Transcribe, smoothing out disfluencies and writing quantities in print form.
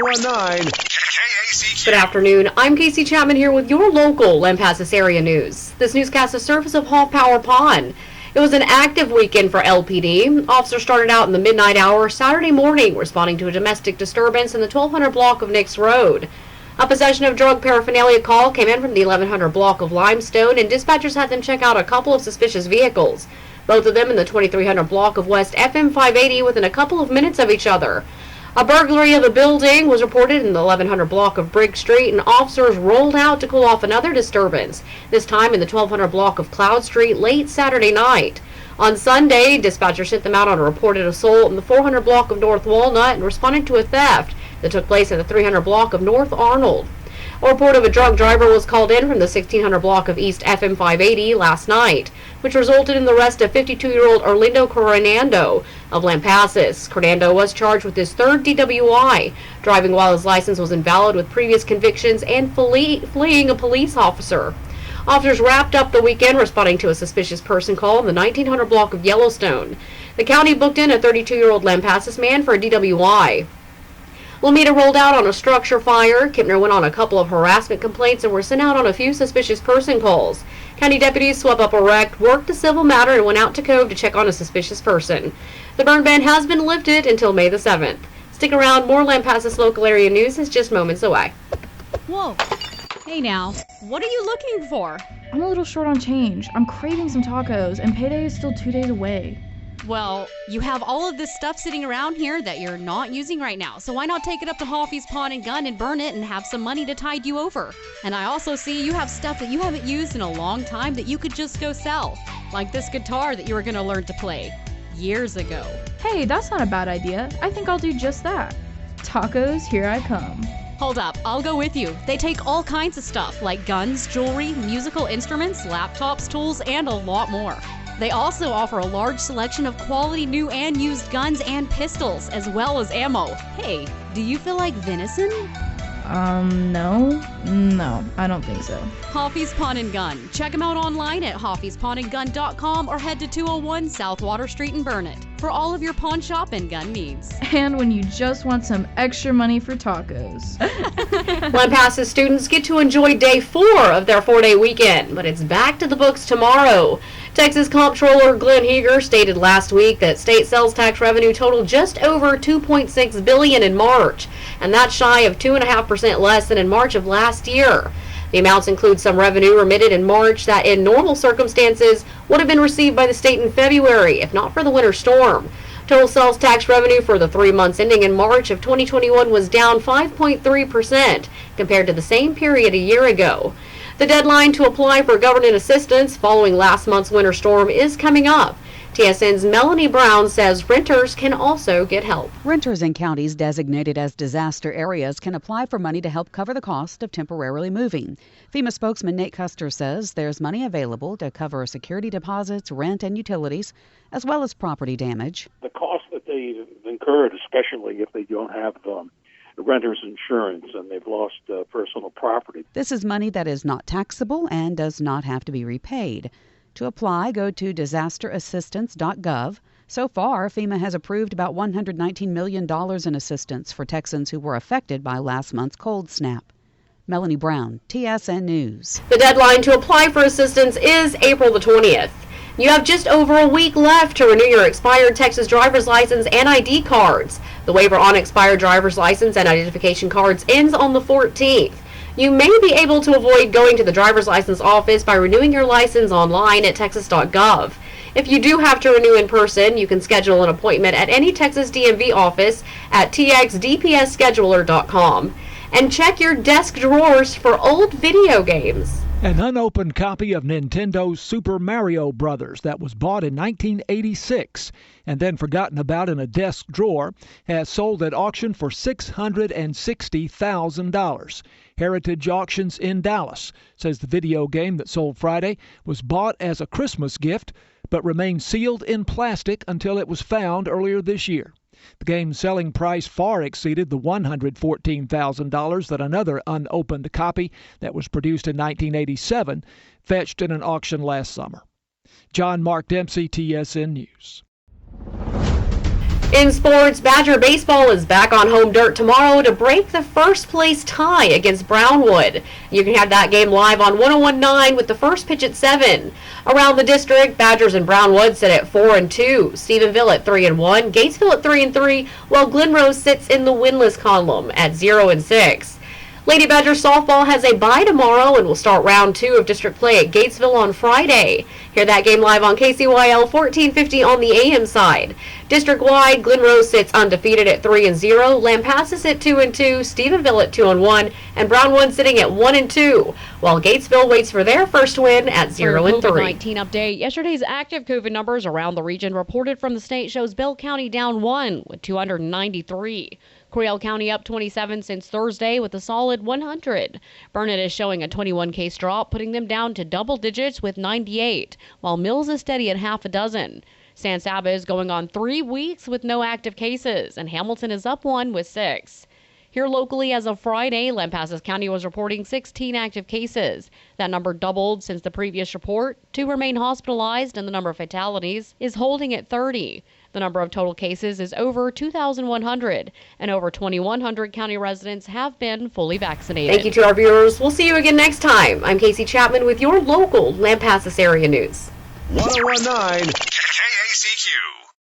1019 KACQ. Good afternoon. I'm Casey Chapman here with your local Lampasas area news. This newscast is surface of Hall Power Pond. It was an active weekend for LPD. Officers started out in the midnight hour Saturday morning responding to a domestic disturbance in the 1200 block of Nix Road. A possession of drug paraphernalia call came in from the 1100 block of Limestone, and dispatchers had them check out a couple of suspicious vehicles, both of them in the 2300 block of West FM 580 within a couple of minutes of each other. A burglary of a building was reported in the 1100 block of Brigg Street, and officers rolled out to cool off another disturbance, this time in the 1200 block of Cloud Street late Saturday night. On Sunday, dispatchers sent them out on a reported assault in the 400 block of North Walnut and responded to a theft that took place in the 300 block of North Arnold. A report of a drunk driver was called in from the 1600 block of East FM 580 last night, which resulted in the arrest of 52-year-old Orlando Coronando of Lampasas. Coronando was charged with his third DWI, driving while his license was invalid with previous convictions and fleeing a police officer. Officers wrapped up the weekend responding to a suspicious person call in the 1900 block of Yellowstone. The county booked in a 32-year-old Lampasas man for a DWI. Lomita rolled out on a structure fire. Kipner went on a couple of harassment complaints and were sent out on a few suspicious person calls. County deputies swept up a wreck, worked a civil matter, and went out to Cove to check on a suspicious person. The burn ban has been lifted until May the 7th. Stick around, more Lampasas local area news is just moments away. Whoa. Hey now, what are you looking for? I'm a little short on change. I'm craving some tacos, and payday is still 2 days away. Well, you have all of this stuff sitting around here that you're not using right now, so why not take it up to Hoffy's Pawn and Gun and burn it and have some money to tide you over? And I also see you have stuff that you haven't used in a long time that you could just go sell, like this guitar that you were going to learn to play years ago. Hey, that's not a bad idea. I think I'll do just that. Tacos, here I come. Hold up, I'll go with you. They take all kinds of stuff like guns, jewelry, musical instruments, laptops, tools, and a lot more. They also offer a large selection of quality new and used guns and pistols, as well as ammo. Hey, do you feel like venison? No, I don't think so. Hoffy's Pawn and Gun. Check them out online at hoffyspawnandgun.com or head to 201 South Water Street in Burnett for all of your pawn shop and gun needs. And when you just want some extra money for tacos. Lampasas students get to enjoy day 4 of their 4-day weekend, but it's back to the books tomorrow. Texas Comptroller Glenn Heger stated last week that state sales tax revenue totaled just over $2.6 billion in March, and that's shy of 2.5% less than in March of last year. The amounts include some revenue remitted in March that in normal circumstances would have been received by the state in February, if not for the winter storm. Total sales tax revenue for the 3 months ending in March of 2021 was down 5.3% compared to the same period a year ago. The deadline to apply for government assistance following last month's winter storm is coming up. TSN's Melanie Brown says renters can also get help. Renters in counties designated as disaster areas can apply for money to help cover the cost of temporarily moving. FEMA spokesman Nate Custer says there's money available to cover security deposits, rent, and utilities, as well as property damage. The cost that they've incurred, especially if they don't have renter's insurance and they've lost personal property. This is money that is not taxable and does not have to be repaid. To apply, go to disasterassistance.gov. So far, FEMA has approved about $119 million in assistance for Texans who were affected by last month's cold snap. Melanie Brown, TSN News. The deadline to apply for assistance is April the 20th. You have just over a week left to renew your expired Texas driver's license and ID cards. The waiver on expired driver's license and identification cards ends on the 14th. You may be able to avoid going to the driver's license office by renewing your license online at texas.gov. If you do have to renew in person, you can schedule an appointment at any Texas DMV office at txdpsscheduler.com. And check your desk drawers for old video games. An unopened copy of Nintendo's Super Mario Bros. That was bought in 1986 and then forgotten about in a desk drawer has sold at auction for $660,000. Heritage Auctions in Dallas says the video game that sold Friday was bought as a Christmas gift but remained sealed in plastic until it was found earlier this year. The game's selling price far exceeded the $114,000 that another unopened copy that was produced in 1987 fetched in an auction last summer. John Mark Dempsey, TSN News. In sports, Badger baseball is back on home dirt tomorrow to break the first place tie against Brownwood. You can have that game live on 101.9 with the first pitch at 7. Around the district, Badgers and Brownwood sit at 4-2, Stephenville at 3-1, Gatesville at 3-3, while Glenrose sits in the winless column at 0-6. Lady Badger softball has a bye tomorrow and will start round 2 of district play at Gatesville on Friday. Hear that game live on KCYL 1450 on the AM side. District-wide, Glenrose sits undefeated at 3-0, Lampasas at 2-2, Stephenville at 2-1, and Brownwood sitting at 1-2, while Gatesville waits for their first win at 0-3. COVID-19 update. Yesterday's active COVID numbers around the region reported from the state shows Bell County down 1 with 293. Coryell County up 27 since Thursday with a solid 100. Burnett is showing a 21 case drop, putting them down to double digits with 98, while Mills is steady at half a dozen. San Saba is going on 3 weeks with no active cases, and Hamilton is up 1 with 6. Here locally, as of Friday, Lampasas County was reporting 16 active cases. That number doubled since the previous report. 2 remain hospitalized, and the number of fatalities is holding at 30. The number of total cases is over 2,100, and over 2,100 county residents have been fully vaccinated. Thank you to our viewers. We'll see you again next time. I'm Casey Chapman with your local Lampasas area news. 101.9 KACQ.